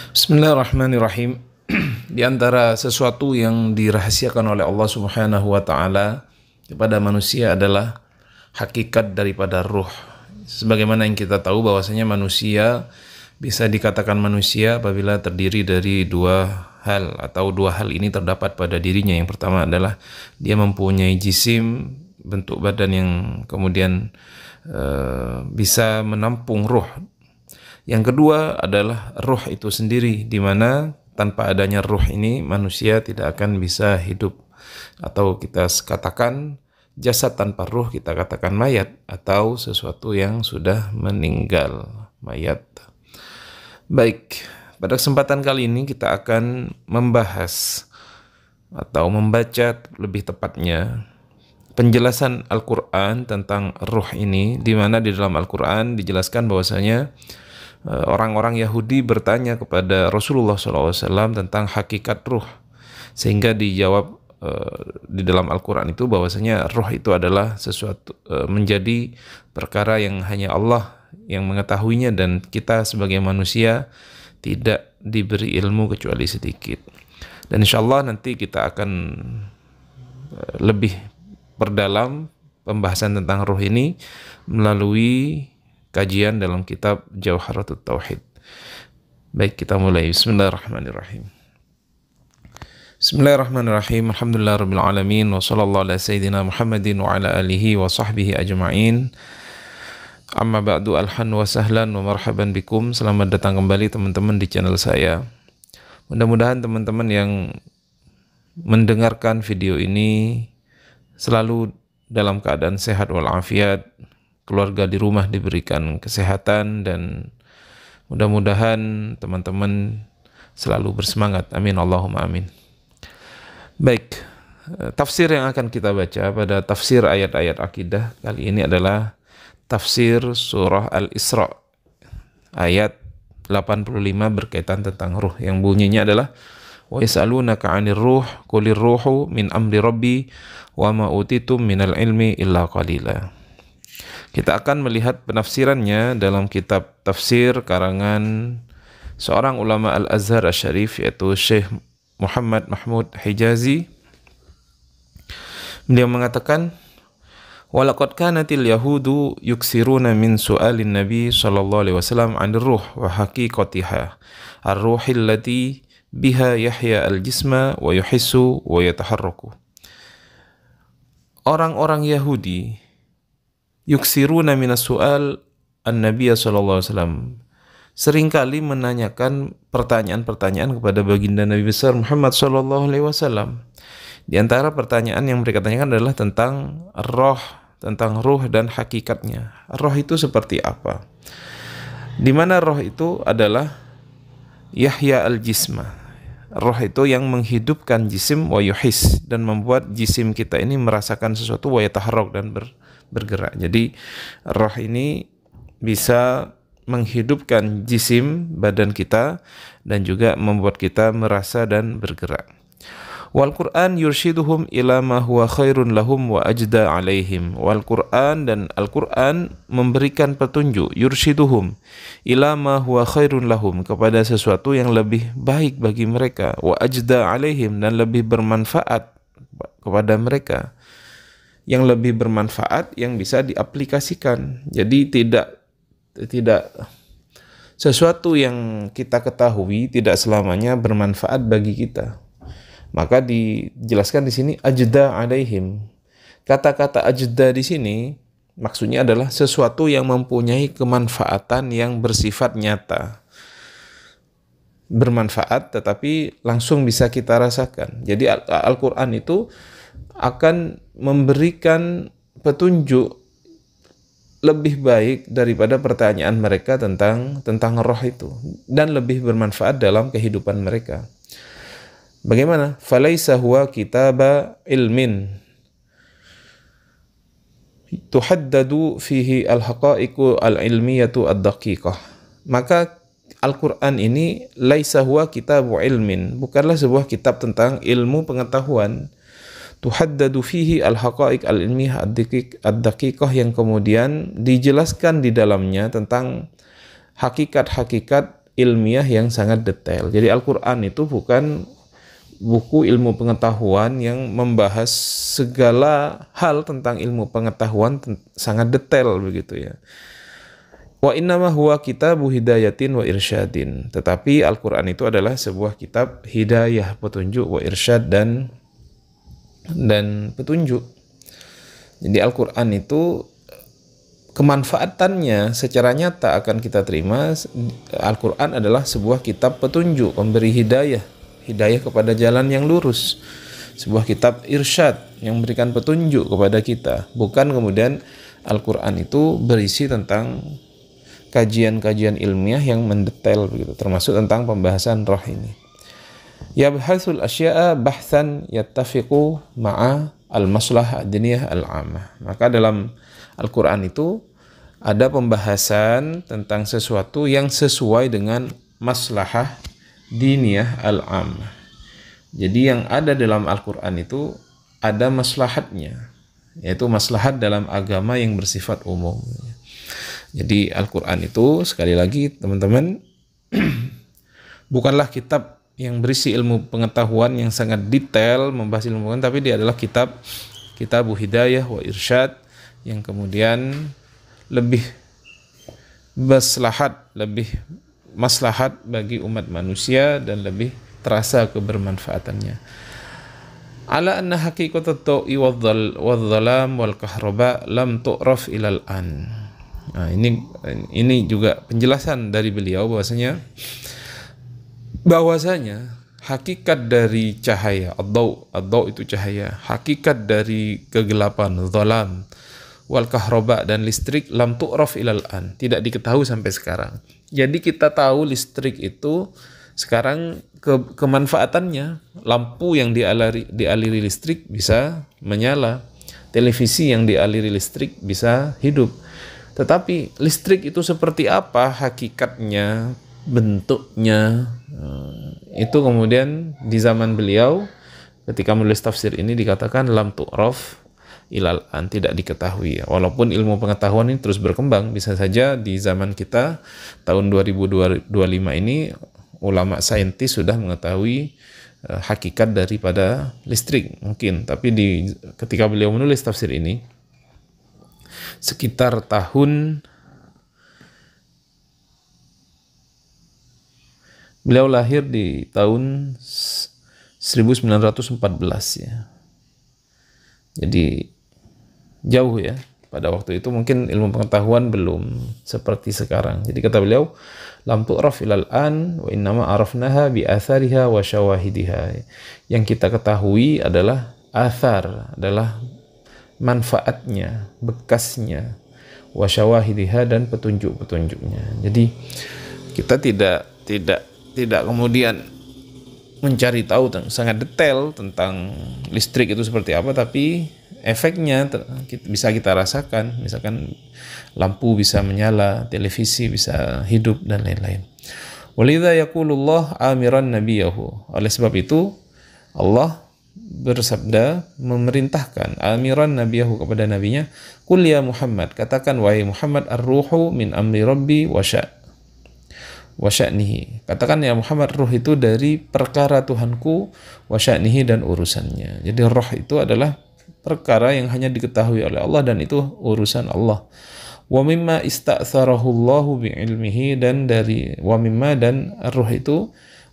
Bismillahirrahmanirrahim. Di antara sesuatu yang dirahasiakan oleh Allah Subhanahu wa taala kepada manusia adalah hakikat daripada ruh. Sebagaimana yang kita tahu bahwasanya manusia bisa dikatakan manusia apabila terdiri dari dua hal atau dua hal ini terdapat pada dirinya. Yang pertama adalah dia mempunyai jisim, bentuk badan yang kemudian bisa menampung ruh. Yang kedua adalah ruh itu sendiri, di mana tanpa adanya ruh ini manusia tidak akan bisa hidup, atau kita katakan jasad tanpa ruh kita katakan mayat atau sesuatu yang sudah meninggal, mayat. Baik, pada kesempatan kali ini kita akan membahas atau membaca lebih tepatnya penjelasan Al-Quran tentang ruh ini, di mana di dalam Al-Quran dijelaskan bahwasanya orang-orang Yahudi bertanya kepada Rasulullah SAW tentang hakikat ruh, sehingga dijawab di dalam Al-Quran itu bahwasanya ruh itu adalah sesuatu menjadi perkara yang hanya Allah yang mengetahuinya, dan kita sebagai manusia tidak diberi ilmu kecuali sedikit. Dan insyaallah nanti kita akan lebih perdalam pembahasan tentang ruh ini melalui kajian dalam kitab Jawharatut Tauhid. Baik, kita mulai. Bismillahirrahmanirrahim. Bismillahirrahmanirrahim. Alhamdulillahirabbil alamin wa sallallahu ala sayyidina Muhammadin wa ala alihi wa sahbihi ajma'in. Amma ba'du, alhan wa sahlan wa marhaban bikum. Selamat datang kembali teman-teman di channel saya. Mudah-mudahan teman-teman yang mendengarkan video ini selalu dalam keadaan sehat walafiat, keluarga di rumah diberikan kesehatan, dan mudah-mudahan teman-teman selalu bersemangat. Amin Allahumma amin. Baik, tafsir yang akan kita baca pada tafsir ayat-ayat akidah kali ini adalah tafsir surah Al-Isra ayat 85 berkaitan tentang ruh, yang bunyinya adalah wa yas'alunaka 'anir ruh qulir ruhu min amri rabbi wa ma utitum minal ilmi illa qalila. Kita akan melihat penafsirannya dalam kitab tafsir karangan seorang ulama Al-Azhar Asy-Syarif, yaitu Syekh Muhammad Mahmud Hijazi. Beliau mengatakan, walaqad kanatil yahudu yuksiruna min su'alin nabi sallallahu alaihi wasallam 'anir ruh wa haqiqatiha ar-ruhil lati biha yahya al-jisma wa yuhissu wa yataharraku. Orang-orang Yahudi yuksiruna minas su'al an-nabiy sallallahu alaihi wasallam, seringkali menanyakan pertanyaan-pertanyaan kepada baginda Nabi besar Muhammad sallallahu alaihi wasallam. Di antara pertanyaan yang mereka tanyakan adalah tentang ruh dan hakikatnya. Roh itu seperti apa? Di mana roh itu adalah yahya al-jisma. Roh itu yang menghidupkan jisim, wa yuhis, dan membuat jisim kita ini merasakan sesuatu, wa yataharrak, dan bergerak. Jadi roh ini bisa menghidupkan jisim badan kita dan juga membuat kita merasa dan bergerak. Wal Quran yurshiduhum ila ma huwa khairun lahum wa ajda alaihim. Wal Quran, dan Al-Quran memberikan petunjuk, yurshiduhum ila ma huwa khairun lahum, kepada sesuatu yang lebih baik bagi mereka, wa ajda alaihim, dan lebih bermanfaat kepada mereka, yang lebih bermanfaat, yang bisa diaplikasikan. Jadi tidak sesuatu yang kita ketahui tidak selamanya bermanfaat bagi kita. Maka dijelaskan di sini ajda alaihim. Kata-kata ajda di sini maksudnya adalah sesuatu yang mempunyai kemanfaatan yang bersifat nyata. Bermanfaat tetapi langsung bisa kita rasakan. Jadi Al-Quran itu akan memberikan petunjuk lebih baik daripada pertanyaan mereka tentang roh itu, dan lebih bermanfaat dalam kehidupan mereka. Bagaimana? Falaisa huwa kitaba ilmin tuhaddadu fihi al-haqaiqu al-ilmiyatu ad-daqiqah. Maka Al-Quran ini laisa huwa kitabu ilmin, bukanlah sebuah kitab tentang ilmu pengetahuan. Tuhaddadu fihi al-haqaiq al-ilmiyah ad-daqiqah, yang kemudian dijelaskan di dalamnya tentang hakikat-hakikat ilmiah yang sangat detail. Jadi Al-Quran itu bukan buku ilmu pengetahuan yang membahas segala hal tentang ilmu pengetahuan sangat detail begitu ya. Wa innama huwa kitabu hidayatin wa irsyadin. Tetapi Al-Quran itu adalah sebuah kitab hidayah, petunjuk, wa irsyad dan petunjuk. Jadi Al-Quran itu kemanfaatannya secara nyata akan kita terima. Al-Quran adalah sebuah kitab petunjuk, memberi hidayah kepada jalan yang lurus. Sebuah kitab irsyad yang memberikan petunjuk kepada kita. Bukan kemudian Al-Quran itu berisi tentang kajian-kajian ilmiah yang mendetail begitu, termasuk tentang pembahasan roh ini. Yabhasul asya'a bahthan yattafiqu ma'a al-maslah ad-diniyah al-'amah. Maka dalam Al-Quran itu ada pembahasan tentang sesuatu yang sesuai dengan maslahah diniyah al-'amah. Jadi yang ada dalam Al-Quran itu ada maslahatnya, yaitu maslahat dalam agama yang bersifat umum. Jadi Al-Quran itu, sekali lagi teman-teman, bukanlah kitab yang berisi ilmu pengetahuan yang sangat detail membahas ilmu pengetahuan, tapi dia adalah kitab hidayah wa irsyad yang kemudian lebih maslahat bagi umat manusia dan lebih terasa kebermanfaatannya. Ala anna haqiqatat ta'i wadh-dhalam wal kahraba lam tu'raf ilal an. Nah, ini juga penjelasan dari beliau bahwasanya hakikat dari cahaya, ad-daw itu cahaya, hakikat dari kegelapan, dhalam wal kahraba dan listrik lam tu'raf ilal an, tidak diketahui sampai sekarang. Jadi kita tahu listrik itu sekarang kemanfaatannya, lampu yang dialiri listrik bisa menyala, televisi yang dialiri listrik bisa hidup. Tetapi listrik itu seperti apa hakikatnya, bentuknya, itu kemudian di zaman beliau ketika menulis tafsir ini dikatakan lam tu'raf ilal an, tidak diketahui. Walaupun ilmu pengetahuan ini terus berkembang, bisa saja di zaman kita tahun 2025 ini ulama saintis sudah mengetahui hakikat daripada listrik mungkin. Tapi ketika beliau menulis tafsir ini sekitar tahun, beliau lahir di tahun 1914 ya. Jadi jauh ya. Pada waktu itu mungkin ilmu pengetahuan belum seperti sekarang. Jadi kata beliau, lam tu'raf ilal an wa innama arafnaha bi athariha wa syawahidiha. Yang kita ketahui adalah athar, adalah manfaatnya, bekasnya, wa syawahidiha dan petunjuk-petunjuknya. Jadi kita tidak kemudian mencari tahu sangat detail tentang listrik itu seperti apa, tapi efeknya bisa kita rasakan. Misalkan lampu bisa menyala, televisi bisa hidup dan lain-lain. Walidha yaqulullah amiran nabiyahu. Oleh sebab itu Allah bersabda, memerintahkan amiran nabiyahu kepada nabinya, qul ya Muhammad, katakan wahai Muhammad, ar-ruhu min amri rabbi wa sya'nihi. Katakan ya Muhammad, ruh itu dari perkara Tuhanku, wa sya'nihi dan urusannya. Jadi roh itu adalah perkara yang hanya diketahui oleh Allah dan itu urusan Allah. Wa mimma ista'tharahu Allahu bi ilmihi, dan dari wa mimma dan ruh itu,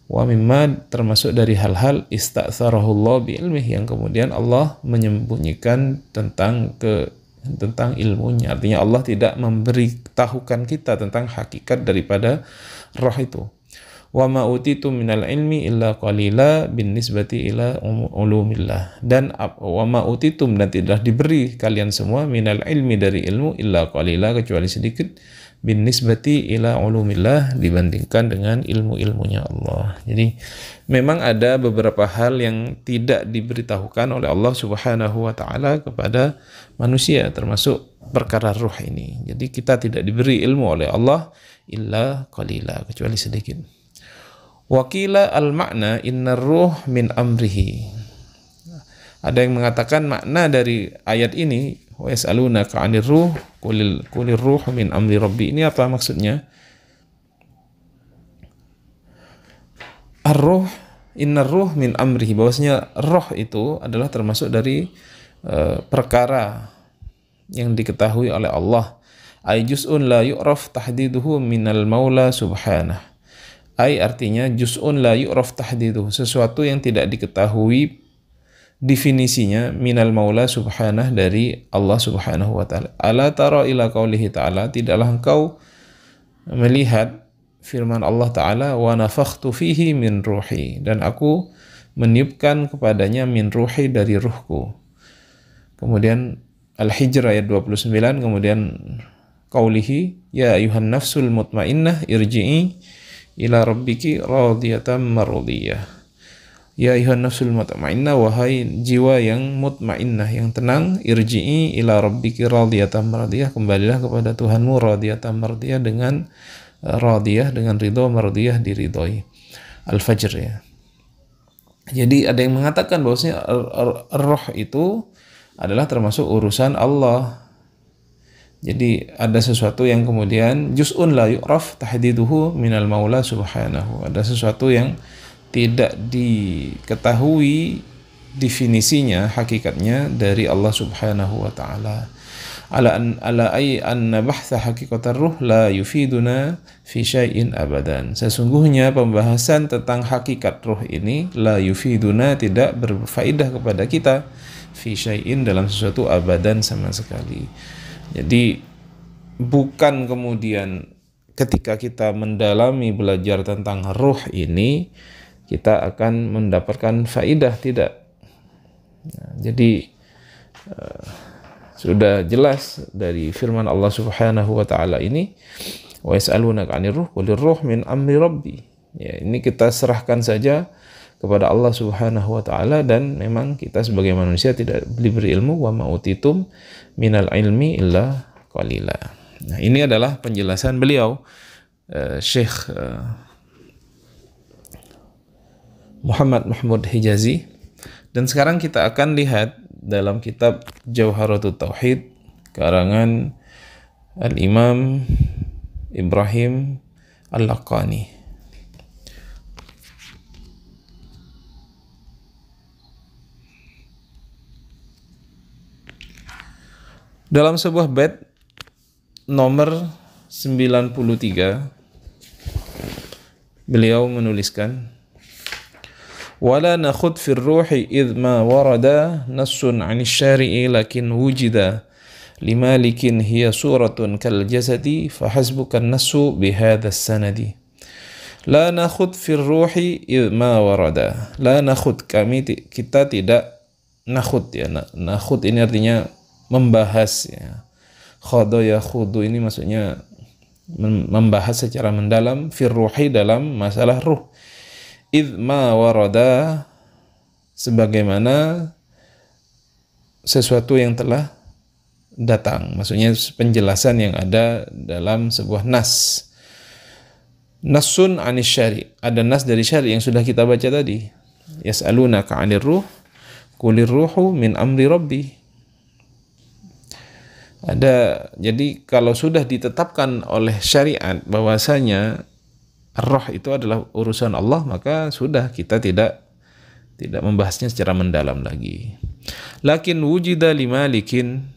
wa mimma termasuk dari hal-hal ista'tharahu Allah bi ilmihi yang kemudian Allah menyembunyikan tentang ilmunya. Artinya Allah tidak memberitahukan kita tentang hakikat daripada roh itu. Wa ma utitu minal ilmi illa qalila bin nisbati ila ulumillah. Dan wa ma utitum, dan tidak diberi kalian semua minal ilmi dari ilmu illa qalila, kecuali sedikit, bin nisbati ila ulumillah, dibandingkan dengan ilmu-ilmunya Allah. Jadi memang ada beberapa hal yang tidak diberitahukan oleh Allah Subhanahu wa taala kepada manusia, termasuk perkara ruh ini. Jadi kita tidak diberi ilmu oleh Allah illa qalila, kecuali sedikit. Wakila al-makna innar ruh min amrihi. Ada yang mengatakan makna dari ayat ini, wa yas'alunaka 'anir ruh qulir ruh min amri rabbi, ini apa maksudnya? ar-ruh, innar ruh min amrihi, bahwasanya roh itu adalah termasuk dari perkara yang diketahui oleh Allah. Ay juz'un la yu'raf tahdiduhu minal maula subhanah. Ay artinya juz'un la yu'raf tahdiduhu, sesuatu yang tidak diketahui definisinya minal maula subhanah, dari Allah subhanahu wa ta'ala. Ala tara ila qaulihi ta'ala, tidaklah engkau melihat firman Allah ta'ala, wa nafakhtu fihi min ruhi, dan aku meniupkan kepadanya min ruhi, dari ruhku. Kemudian Al-Hijr ayat 29, kemudian qaulihi ya ayuhan nafsul mutmainnah irji'i ila rabbiki radiyatan mardiyah. Ya ayuhan nafsul mutmainnah, wahai jiwa yang mutmainnah, yang tenang, irji'i ila rabbiki radiyatan mardiyah, kembalilah kepada Tuhanmu radiyatan mardiyah, dengan radiyah dengan ridho, mardiyah diridhoi. Al-Fajr ya. Jadi ada yang mengatakan bahwasanya roh itu adalah termasuk urusan Allah. Jadi ada sesuatu yang kemudian juz'un la yu'raf tahdiduhu minal maula subhanahu. Ada sesuatu yang tidak diketahui definisinya, hakikatnya dari Allah subhanahu wa ta'ala. Ala ay anna bahtha haqiqatar ruh la yufiduna fi syai'in abadan. Sesungguhnya pembahasan tentang hakikat ruh ini la yufiduna, tidak berfaedah kepada kita, fi syai'in dalam sesuatu, abadan sama sekali. Jadi bukan kemudian ketika kita mendalami belajar tentang ruh ini kita akan mendapatkan faedah, tidak. Nah, jadi sudah jelas dari firman Allah Subhanahu wa taala ini, wa yas'alunaka 'anir ruh qulir ruh min amri rabbi. Ya, ini kita serahkan saja kepada Allah Subhanahu wa taala, dan memang kita sebagai manusia tidak diberi ilmu, wa ma utitum minal ilmi illa qalila. Nah, ini adalah penjelasan beliau Syekh Muhammad Mahmud Hijazi. Dan sekarang kita akan lihat dalam kitab Jawharatut Tauhid karangan Al-Imam Ibrahim Al-Laqani. Dalam sebuah bait nomor 93 beliau menuliskan, wala nakhud fir ruhi idh ma warada nassun 'anil syari'i lakin wujida limalikin hiya suratun kal jasadi fahasbukan nassu bihadha sanadi. La nakhud fir ruhi idh ma warada. La nakhud, kita tidak nakhud ya. Nakhud ini artinya membahas ya. Khada ya khudu ini maksudnya membahas secara mendalam, fir ruhi dalam masalah ruh. Idh ma warada, sebagaimana sesuatu yang telah datang, maksudnya penjelasan yang ada dalam sebuah nas. Nassun 'anis syari', ada nas dari syari' yang sudah kita baca tadi. Yas'alunaka 'anir ruh qulir ruhu min amri rabbi. Ada, jadi kalau sudah ditetapkan oleh syariat bahwasanya roh itu adalah urusan Allah, maka sudah kita tidak membahasnya secara mendalam lagi. Lakin wujida limalikin,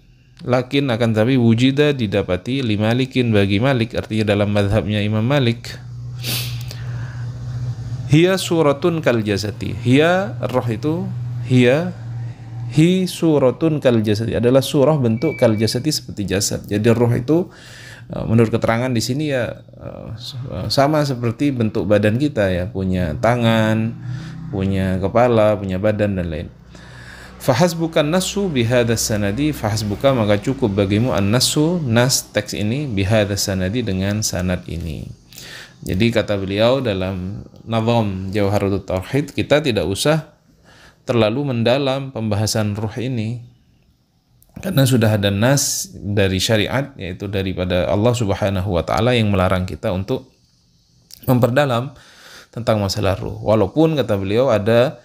lakin akan tapi wujida didapati limalikin bagi Malik, artinya dalam mazhabnya Imam Malik. Hiya suratun kal jasati. Hiya, roh itu, hi suratun kal jasati, adalah surah bentuk kal jasati, seperti jasad. Jadi roh itu menurut keterangan di sini ya sama seperti bentuk badan kita ya, punya tangan, punya kepala, punya badan dan lain. Fahasbukan nasu bihadas sanadi, fahasbuka maka cukup bagimu an-nasu, nas teks ini, bihadas sanadi dengan sanad ini. Jadi kata beliau dalam nazam Jawharatut Tauhid, kita tidak usah terlalu mendalam pembahasan ruh ini, karena sudah ada nas dari syariat, yaitu daripada Allah Subhanahu wa ta'ala yang melarang kita untuk memperdalam tentang masalah ruh. Walaupun kata beliau ada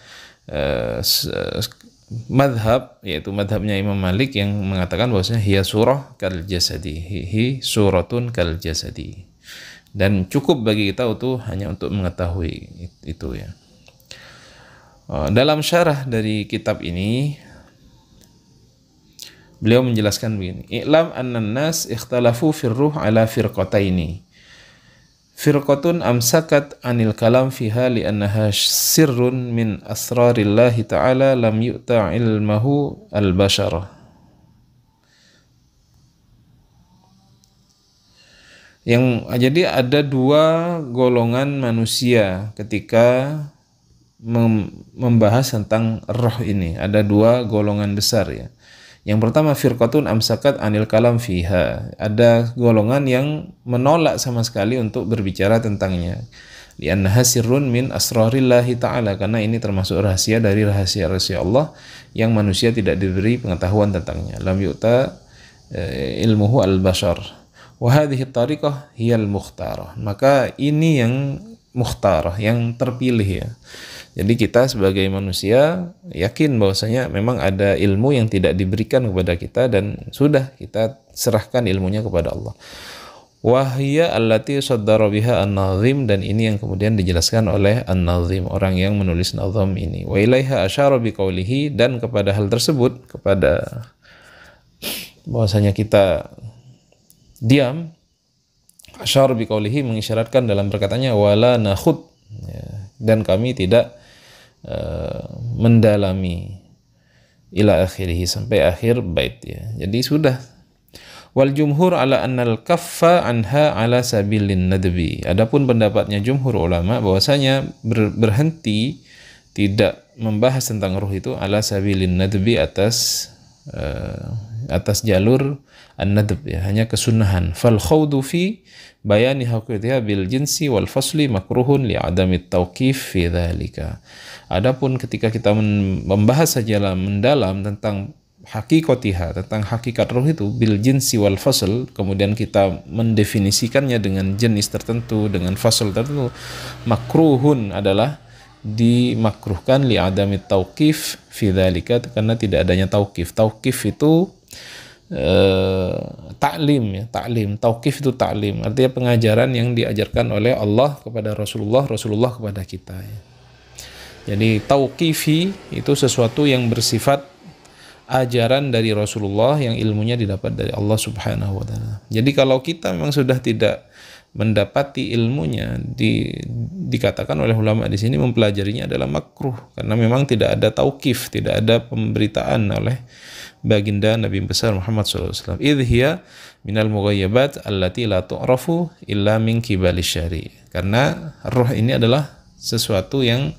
madhab, yaitu madhabnya Imam Malik yang mengatakan bahwasanya hiya surah kal jasadi, hi suratun kal jasadi. dan cukup bagi kita hanya untuk mengetahui itu ya. Dalam syarah dari kitab ini beliau menjelaskan begini, i'lam annan nas ikhtalafu fir ruh ala firqataini, firqatun amsakat anil kalam fiha li'annaha sirrun min asrarillahi ta'ala lam yu'ta ilmahu al-basharah. Jadi ada dua golongan manusia ketika membahas tentang roh ini. Ada dua golongan besar ya. Yang pertama firqatun amsakat anil kalam fiha. Ada golongan yang menolak sama sekali untuk berbicara tentangnya. Li'annaha sirrun min asrarillahi ta'ala, karena ini termasuk rahasia dari rahasia-rahasia Allah yang manusia tidak diberi pengetahuan tentangnya. Lam yu'ta ilmuhu al-bashar. Wahadhihi tariqah hiyal mukhtarah. Maka ini yang mukhtarah, yang terpilih ya. Jadi kita sebagai manusia yakin bahwasanya memang ada ilmu yang tidak diberikan kepada kita dan sudah kita serahkan ilmunya kepada Allah. Wahiyya allati saddara biha an-nazim, dan ini yang kemudian dijelaskan oleh an-nazim, orang yang menulis nazam ini. Wa ilaiha asyara biqaulihi, dan kepada hal tersebut, kepada bahwasanya kita diam, asyar biqaulihi, mengisyaratkan dalam berkatanya wala nakhud, ya, dan kami tidak mendalami ila akhirih, sampai akhir bait ya. Jadi sudah. Wal jumhur ala annal kaffa anha ala sabilin nadbi. Adapun pendapatnya jumhur ulama bahwasanya berhenti tidak membahas tentang ruh itu ala sabilin nadbi, atas jalur an-nadb ya, hanya kesunahan. Fal khawdu fi bayani haqiqatiha bil jinsi wal fasli makruhun li adami tauqif fi dzalika. Adapun ketika kita membahas saja mendalam tentang hakikatiha, tentang hakikat ruh itu bil jinsi wal fasl, kemudian kita mendefinisikannya dengan jenis tertentu, dengan fasl tertentu, makruhun adalah dimakruhkan li adami tauqif fi dzalika, karena tidak adanya tauqif. Tauqif itu ta'lim ya, ta'lim. Tauqif itu ta'lim, artinya pengajaran yang diajarkan oleh Allah kepada Rasulullah, Rasulullah kepada kita ya. Jadi tauqifi itu sesuatu yang bersifat ajaran dari Rasulullah yang ilmunya didapat dari Allah Subhanahu wa taala. Jadi kalau kita memang sudah tidak mendapati ilmunya, dikatakan oleh ulama di sini mempelajarinya adalah makruh, karena memang tidak ada tauqif, tidak ada pemberitaan oleh baginda Nabi besar Muhammad SAW. Idh hiya minal mughayyabat allati la tu'rafu illa min kibali syari. Karena roh ini adalah sesuatu yang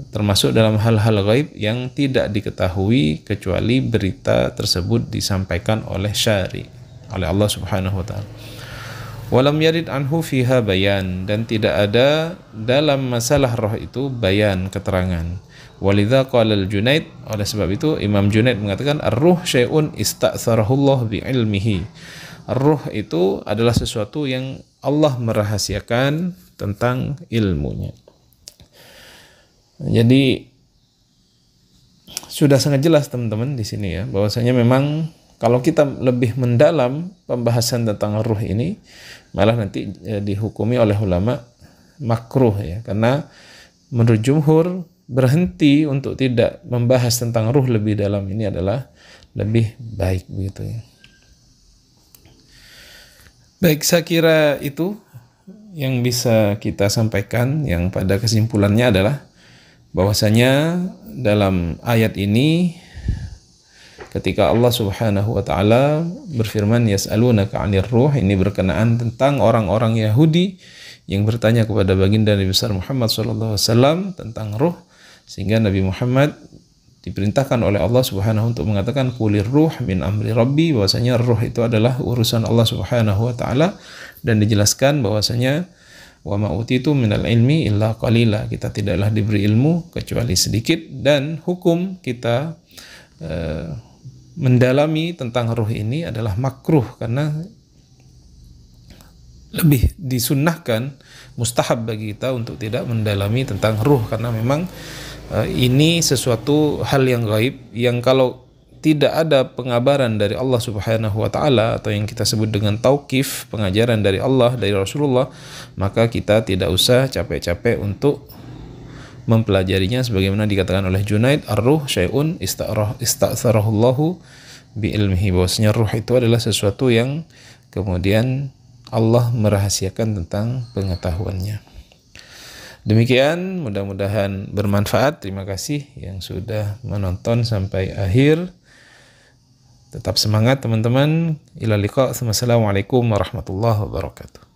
termasuk dalam hal-hal gaib yang tidak diketahui kecuali berita tersebut disampaikan oleh syari, oleh Allah Subhanahu wa taala. Walam yarid anhu fiha bayan, dan tidak ada dalam masalah roh itu bayan, keterangan. Walidha qala al-Junaid, oleh sebab itu Imam Junaid mengatakan ar-ruh syai'un ista'tsarahullah bi ilmihi. Ar-ruh itu adalah sesuatu yang Allah merahasiakan tentang ilmunya. Jadi sudah sangat jelas teman-teman di sini ya, bahwasanya memang kalau kita lebih mendalam pembahasan tentang ruh ini, malah nanti dihukumi oleh ulama makruh ya, karena menurut jumhur berhenti untuk tidak membahas tentang ruh lebih dalam ini adalah lebih baik begitu ya. Baik, saya kira itu yang bisa kita sampaikan, yang pada kesimpulannya adalah bahwasanya dalam ayat ini ketika Allah Subhanahu wa taala berfirman yas'alunaka 'anir ruh, ini berkenaan tentang orang-orang Yahudi yang bertanya kepada baginda Nabi besar Muhammad SAW tentang ruh, sehingga Nabi Muhammad diperintahkan oleh Allah Subhanahu untuk mengatakan qulir ruh min amri rabbi, bahwasanya ruh itu adalah urusan Allah Subhanahu wa taala, dan dijelaskan bahwasanya wa ma utitu minal ilmi illa qalila, kita tidaklah diberi ilmu kecuali sedikit, dan hukum kita mendalami tentang ruh ini adalah makruh, karena lebih disunnahkan, mustahab bagi kita untuk tidak mendalami tentang ruh, karena memang ini sesuatu hal yang gaib yang kalau tidak ada pengabaran dari Allah Subhanahu wa taala atau yang kita sebut dengan tauqif, pengajaran dari Allah, dari Rasulullah, maka kita tidak usah capek-capek untuk mempelajarinya sebagaimana dikatakan oleh Junaid, ar-ruh syai'un ista'sarahullahu bi ilmihi, bahwasanya ruh itu adalah sesuatu yang kemudian Allah merahasiakan tentang pengetahuannya. Demikian, mudah-mudahan bermanfaat. Terima kasih yang sudah menonton sampai akhir. Tetap semangat teman-teman. Ila liqa. Assalamualaikum warahmatullahi wabarakatuh.